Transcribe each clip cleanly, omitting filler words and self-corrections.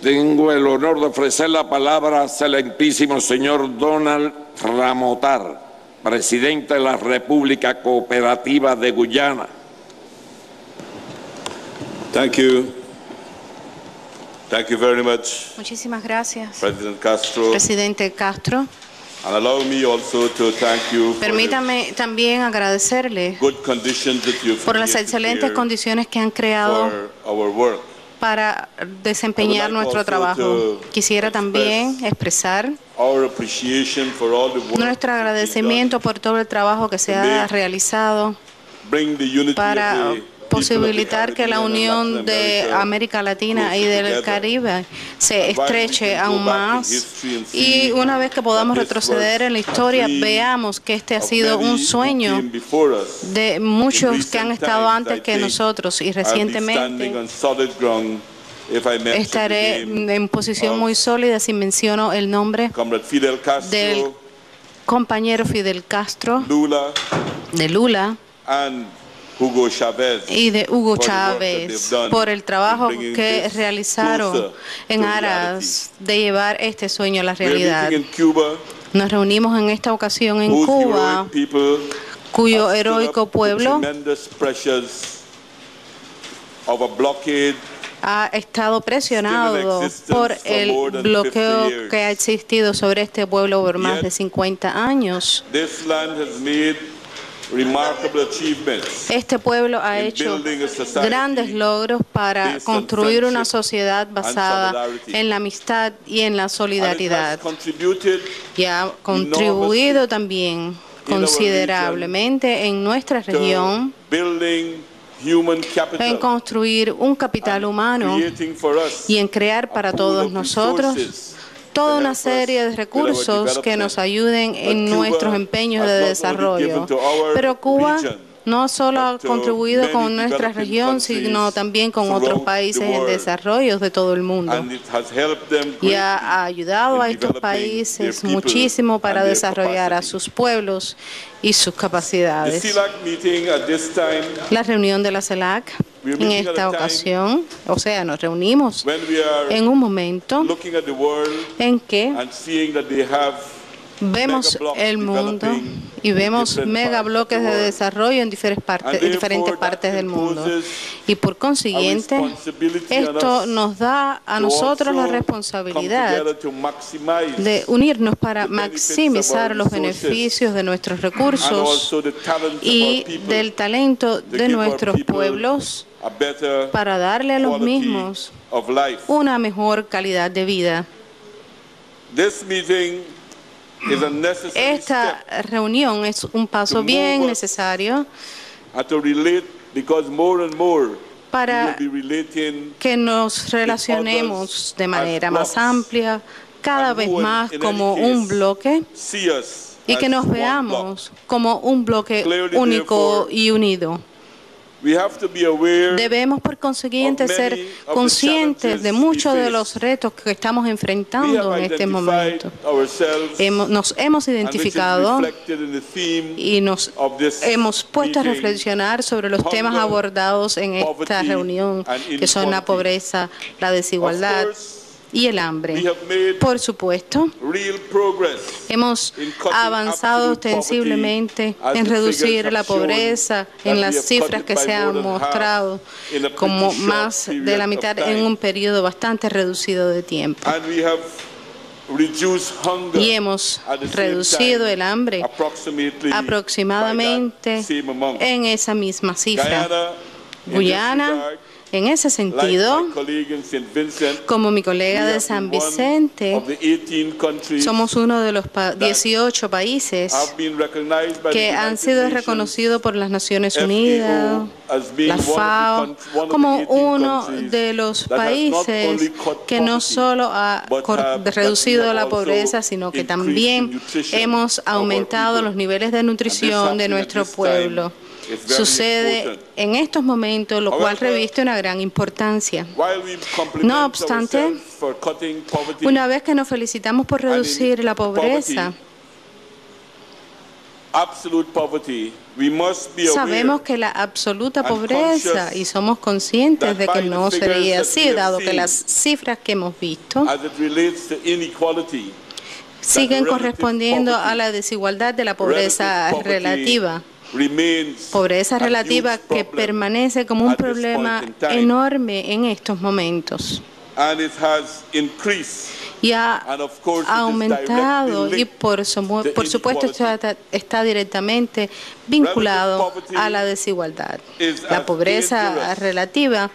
Tengo el honor de ofrecer la palabra al excelentísimo señor Donald Ramotar, presidente de la República Cooperativa de Guyana. Thank you. Thank you very much, Muchísimas gracias, President Castro. presidente Castro. And allow me also to thank you for Permítame también agradecerle the good conditions that you've por las created excelentes here condiciones que han creado for our work. para desempeñar I would like nuestro also trabajo. to Quisiera también expresar Our appreciation for all the work nuestro agradecimiento por todo el trabajo que se ha realizado bring the unity para of the posibilitar que la unión de América Latina y del Caribe se estreche aún más, y una vez que podamos retroceder en la historia veamos que este ha sido un sueño de muchos que han estado antes que nosotros, y recientemente estaré en posición muy sólida si menciono el nombre del compañero Fidel Castro, de Lula y de Hugo Chávez por el trabajo que realizaron en aras de llevar este sueño a la realidad. Nos reunimos en esta ocasión en Cuba, cuyo heroico pueblo ha estado presionado por el bloqueo que ha existido sobre este pueblo por más de 50 años. Este pueblo ha hecho grandes logros para construir una sociedad basada en la amistad y en la solidaridad, y ha contribuido también considerablemente en nuestra región en construir un capital humano y en crear para todos nosotros toda una serie de recursos que nos ayuden en nuestros empeños de desarrollo. Pero Cuba no solo ha contribuido con nuestra región, sino también con otros países en desarrollo de todo el mundo. Y ha ayudado a estos países muchísimo para desarrollar a sus pueblos y sus capacidades. La reunión de la CELAC en esta ocasión, o sea, nos reunimos en un momento en que vemos el mundo y vemos megabloques de desarrollo en diferentes partes del mundo, y por consiguiente esto nos da a nosotros la responsabilidad de unirnos para maximizar los beneficios de nuestros recursos y del talento de nuestros pueblos para darle a los mismos una mejor calidad de vida. Esta reunión es un paso bien necesario para que nos relacionemos de manera más amplia, cada vez más como un bloque, y que nos veamos como un bloque único y unido. Debemos, por consiguiente, ser conscientes de muchos de los retos que estamos enfrentando en este momento. Nos hemos identificado y nos hemos puesto a reflexionar sobre los temas abordados en esta reunión, que son la pobreza, la desigualdad y el hambre. Por supuesto, hemos avanzado ostensiblemente en reducir la pobreza en las cifras que se han mostrado como más de la mitad en un periodo bastante reducido de tiempo. Y hemos reducido el hambre aproximadamente en esa misma cifra. Guyana, en ese sentido, como mi colega de San Vicente, somos uno de los 18 países que han sido reconocidos por las Naciones Unidas, la FAO, como uno de los países que no solo ha reducido la pobreza, sino que también hemos aumentado los niveles de nutrición de nuestro pueblo. Sucede en estos momentos, lo cual reviste una gran importancia. No obstante, una vez que nos felicitamos por reducir la pobreza, Sabemos que la absoluta pobreza, y somos conscientes de que no sería así, dado que las cifras que hemos visto siguen correspondiendo a la desigualdad de la pobreza relativa. Pobreza relativa que permanece como un problema enorme en estos momentos. Y ha aumentado y por supuesto está directamente vinculado a la desigualdad. La pobreza relativa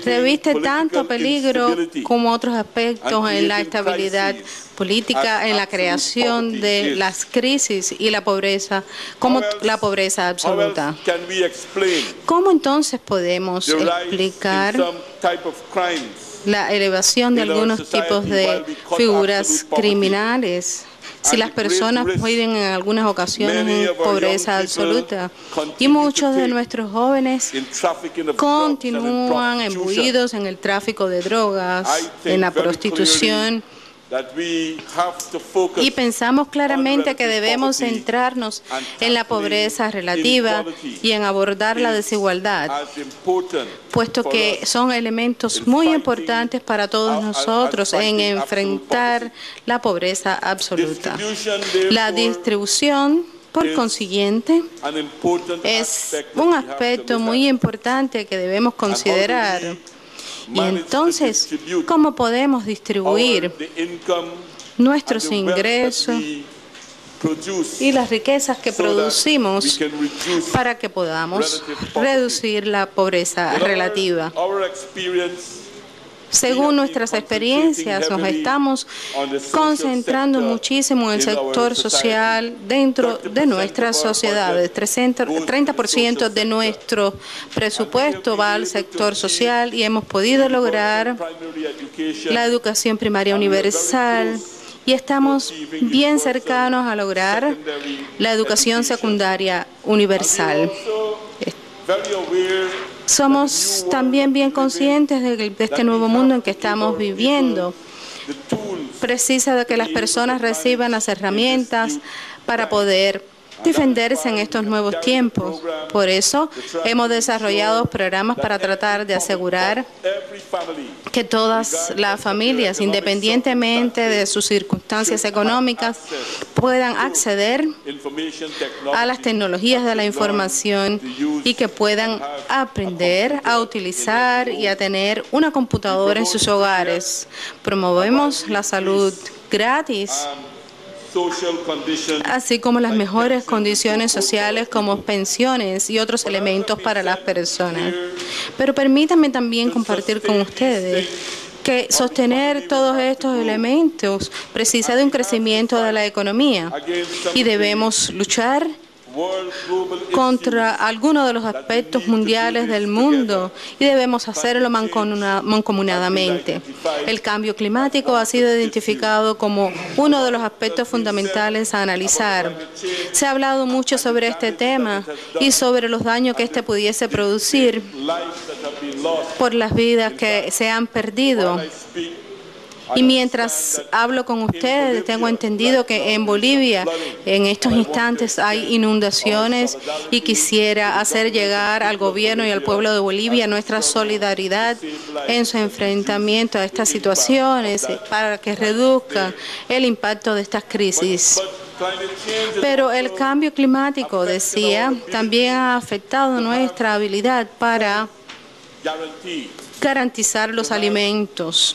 reviste tanto peligro como otros aspectos en la estabilidad política, en la creación de las crisis y la pobreza, como la pobreza absoluta. ¿Cómo entonces podemos explicar la elevación de algunos tipos de figuras criminales, si las personas viven en algunas ocasiones en pobreza absoluta? Y muchos de nuestros jóvenes continúan imbuidos en el tráfico de drogas, en la prostitución. Y pensamos claramente que debemos centrarnos en la pobreza relativa y en abordar la desigualdad, puesto que son elementos muy importantes para todos nosotros en enfrentar la pobreza absoluta. La distribución, por consiguiente, es un aspecto muy importante que debemos considerar. Y entonces, ¿cómo podemos distribuir nuestros ingresos y las riquezas que producimos para que podamos reducir la pobreza relativa? Según nuestras experiencias, nos estamos concentrando muchísimo en el sector social dentro de nuestras sociedades. 30% de nuestro presupuesto va al sector social y hemos podido lograr la educación primaria universal y estamos bien cercanos a lograr la educación secundaria universal. Somos también bien conscientes de este nuevo mundo en que estamos viviendo. Precisa de que las personas reciban las herramientas para poder defenderse en estos nuevos tiempos. Por eso hemos desarrollado programas para tratar de asegurar que todas las familias, independientemente de sus circunstancias económicas, puedan acceder a las tecnologías de la información y que puedan aprender a utilizar y a tener una computadora en sus hogares. Promovemos la salud gratis, así como las mejores condiciones sociales como pensiones y otros elementos para las personas. Pero permítanme también compartir con ustedes que sostener todos estos elementos precisa de un crecimiento de la economía y debemos luchar contra algunos de los aspectos mundiales del mundo y debemos hacerlo mancomunadamente. El cambio climático ha sido identificado como uno de los aspectos fundamentales a analizar. Se ha hablado mucho sobre este tema y sobre los daños que este pudiese producir por las vidas que se han perdido. Y mientras hablo con ustedes, tengo entendido que en Bolivia en estos instantes hay inundaciones y quisiera hacer llegar al gobierno y al pueblo de Bolivia nuestra solidaridad en su enfrentamiento a estas situaciones para que reduzca el impacto de estas crisis. Pero el cambio climático, decía, también ha afectado nuestra habilidad para garantizar los alimentos,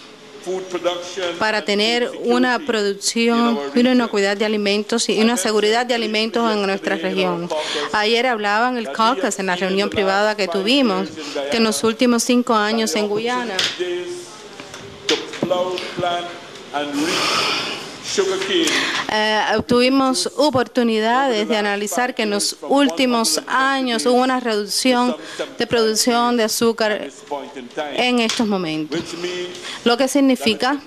para tener una producción y una inocuidad de alimentos y una seguridad de alimentos en nuestra región. Ayer hablaba en el caucus, en la reunión privada que tuvimos, que en los últimos 5 años en Guyana tuvimos oportunidades de analizar que en los últimos años hubo una reducción de producción de azúcar en estos momentos, lo que significa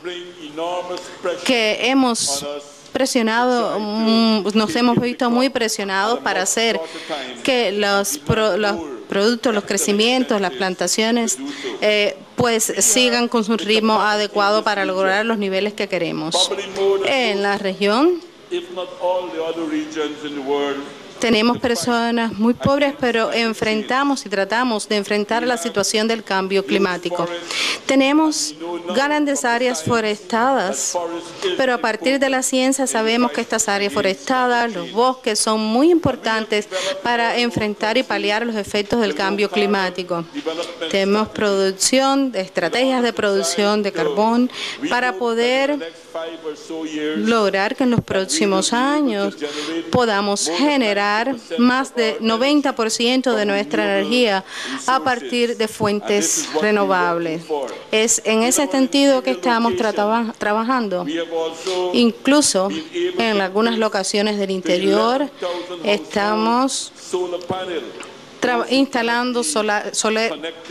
que hemos presionado, nos hemos visto muy presionados para hacer que los productos, los crecimientos, las plantaciones, pues sigan con su ritmo adecuado para lograr los niveles que queremos. En la región Tenemos personas muy pobres, pero enfrentamos y tratamos de enfrentar la situación del cambio climático. Tenemos grandes áreas forestadas, pero a partir de la ciencia sabemos que estas áreas forestadas, los bosques, son muy importantes para enfrentar y paliar los efectos del cambio climático. Tenemos estrategias de producción de carbón para poder lograr que en los próximos años podamos generar más de 90% de nuestra energía a partir de fuentes renovables. Es en ese sentido que estamos trabajando. Incluso en algunas locaciones del interior estamos instalando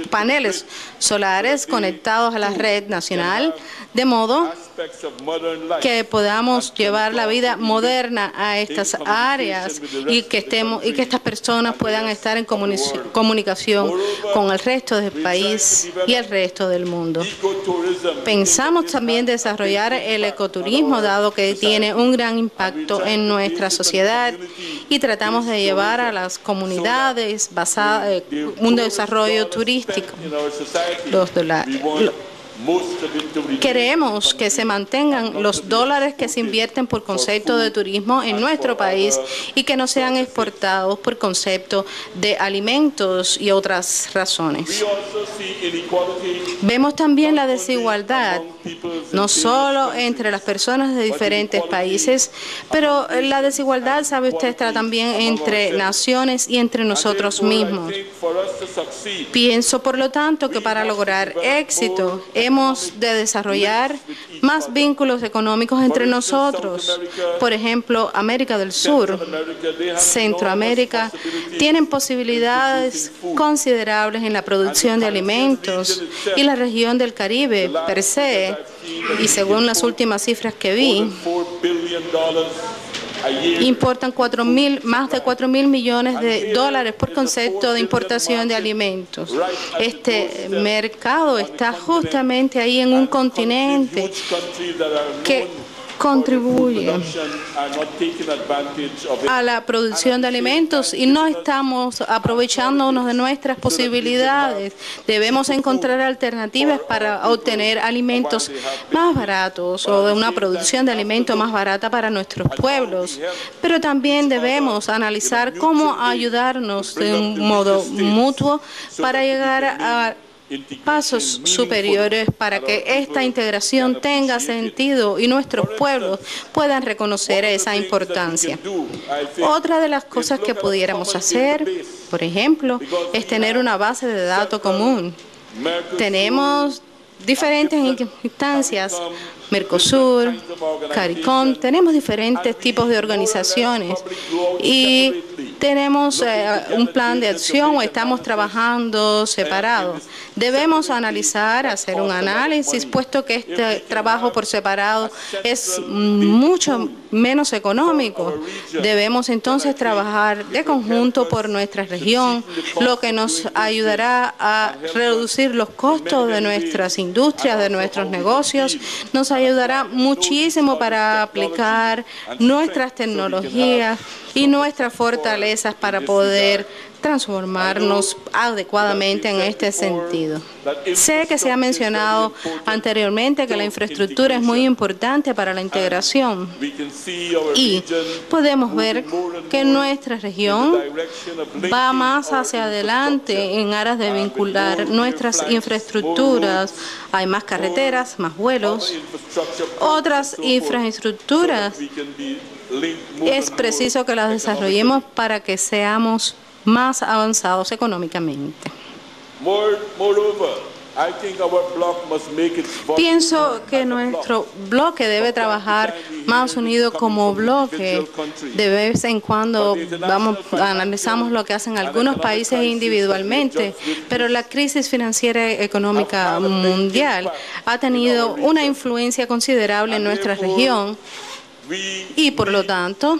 paneles solares conectados a la red nacional, de modo que podamos llevar la vida moderna a estas áreas y que estas personas puedan estar en comunicación con el resto del país y el resto del mundo. Pensamos también desarrollar el ecoturismo, dado que tiene un gran impacto en nuestra sociedad, y tratamos de llevar a las comunidades un desarrollo turístico. Queremos que se mantengan los dólares que se invierten por concepto de turismo en nuestro país y que no sean exportados por concepto de alimentos y otras razones. Vemos también la desigualdad, no solo entre las personas de diferentes países, pero la desigualdad, sabe usted, está también entre naciones y entre nosotros mismos. Pienso, por lo tanto, que para lograr éxito hemos de desarrollar más vínculos económicos entre nosotros. Por ejemplo, América del Sur, Centroamérica, tienen posibilidades considerables en la producción de alimentos, y la región del Caribe, per se, y según las últimas cifras que vi, importan más de 4.000 millones de dólares por concepto de importación de alimentos. Este mercado está justamente ahí en un continente que contribuye a la producción de alimentos y no estamos aprovechándonos de nuestras posibilidades. Debemos encontrar alternativas para obtener alimentos más baratos o de una producción de alimentos más barata para nuestros pueblos. Pero también debemos analizar cómo ayudarnos de un modo mutuo para llegar a pasos superiores para que esta integración tenga sentido y nuestros pueblos puedan reconocer esa importancia. Otra de las cosas que pudiéramos hacer, por ejemplo, es tener una base de datos común. Tenemos diferentes instancias, Mercosur, CARICOM, tenemos diferentes tipos de organizaciones y tenemos un plan de acción o estamos trabajando separados. Debemos analizar, hacer un análisis, puesto que este trabajo por separado es mucho menos económico. Debemos entonces trabajar de conjunto por nuestra región, lo que nos ayudará a reducir los costos de nuestras industrias, de nuestros negocios, nos ayudará muchísimo para aplicar nuestras tecnologías y nuestras fortalezas para poder transformarnos adecuadamente en este sentido. Sé que se ha mencionado anteriormente que la infraestructura es muy importante para la integración y podemos ver que nuestra región va más hacia adelante en aras de vincular nuestras infraestructuras. Hay más carreteras, más vuelos, otras infraestructuras. Es preciso que las desarrollemos para que seamos más avanzados económicamente. Pienso que nuestro bloque debe trabajar más unido como bloque. De vez en cuando analizamos lo que hacen algunos países individualmente, pero la crisis financiera y económica mundial ha tenido una influencia considerable en nuestra región. Y por lo tanto,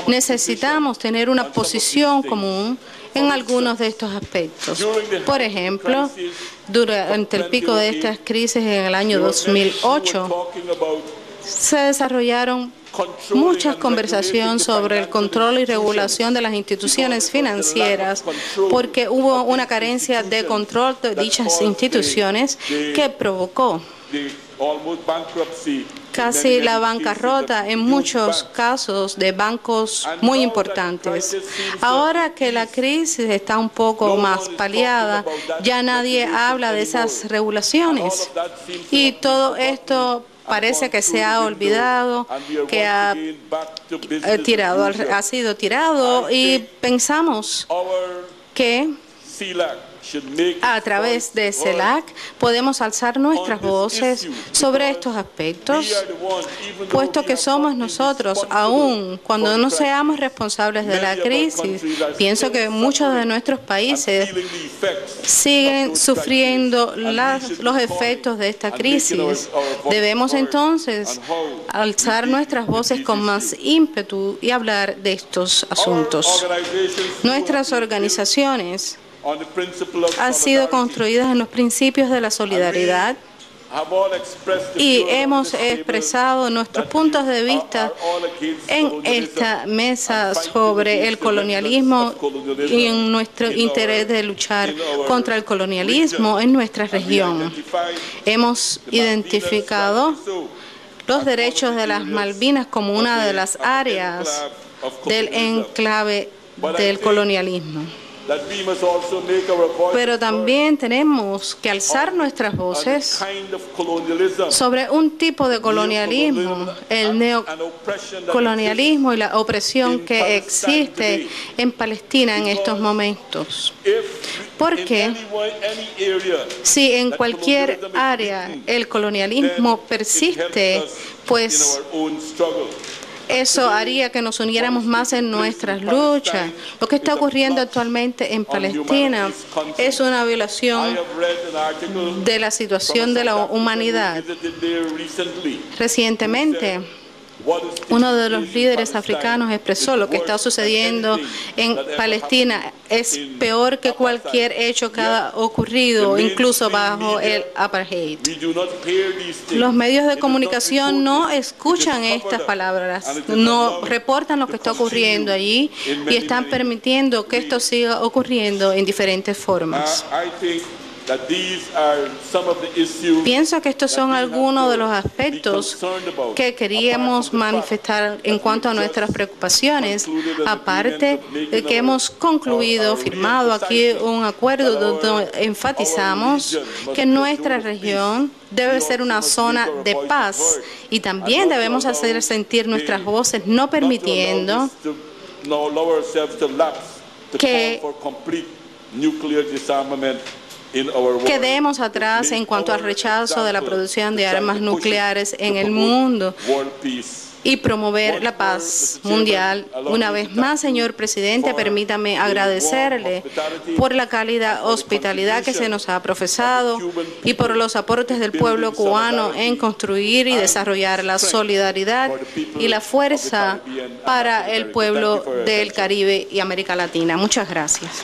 necesitamos tener una posición común en algunos de estos aspectos. Por ejemplo, durante el pico de estas crisis en el año 2008, se desarrollaron muchas conversaciones sobre el control y regulación de las instituciones financieras, porque hubo una carencia de control de dichas instituciones que provocó casi la bancarrota en muchos casos de bancos muy importantes. Ahora que la crisis está un poco más paliada, ya nadie habla de esas regulaciones y todo esto parece que se ha olvidado, que ha sido tirado, y pensamos que a través de CELAC podemos alzar nuestras voces sobre estos aspectos, puesto que somos nosotros, aun cuando no seamos responsables de la crisis. Pienso que muchos de nuestros países siguen sufriendo los efectos de esta crisis. Debemos entonces alzar nuestras voces con más ímpetu y hablar de estos asuntos. Nuestras organizaciones han sido construidas en los principios de la solidaridad y hemos expresado nuestros puntos de vista en esta mesa sobre el colonialismo y en nuestro interés de luchar contra el colonialismo en nuestra región. Hemos identificado los derechos de las Malvinas como una de las áreas del enclave del colonialismo. Pero también tenemos que alzar nuestras voces sobre un tipo de colonialismo, el neocolonialismo y la opresión que existe en Palestina en estos momentos. Porque si en cualquier área el colonialismo persiste, pues eso haría que nos uniéramos más en nuestras luchas. Lo que está ocurriendo actualmente en Palestina es una violación de la situación de la humanidad. Recientemente, uno de los líderes africanos expresó: lo que está sucediendo en Palestina es peor que cualquier hecho que haya ocurrido, incluso bajo el apartheid. Los medios de comunicación no escuchan estas palabras, no reportan lo que está ocurriendo allí y están permitiendo que esto siga ocurriendo en diferentes formas. Pienso que estos son algunos de los aspectos que queríamos manifestar en cuanto a nuestras preocupaciones, aparte de que hemos firmado aquí un acuerdo donde enfatizamos que nuestra región debe ser una zona de paz y también debemos hacer sentir nuestras voces, no permitiendo que quedemos atrás en cuanto al rechazo de la producción de armas nucleares en el mundo y promover la paz mundial. Una vez más, señor presidente, permítame agradecerle por la cálida hospitalidad que se nos ha profesado y por los aportes del pueblo cubano en construir y desarrollar la solidaridad y la fuerza para el pueblo del Caribe y América Latina. Muchas gracias.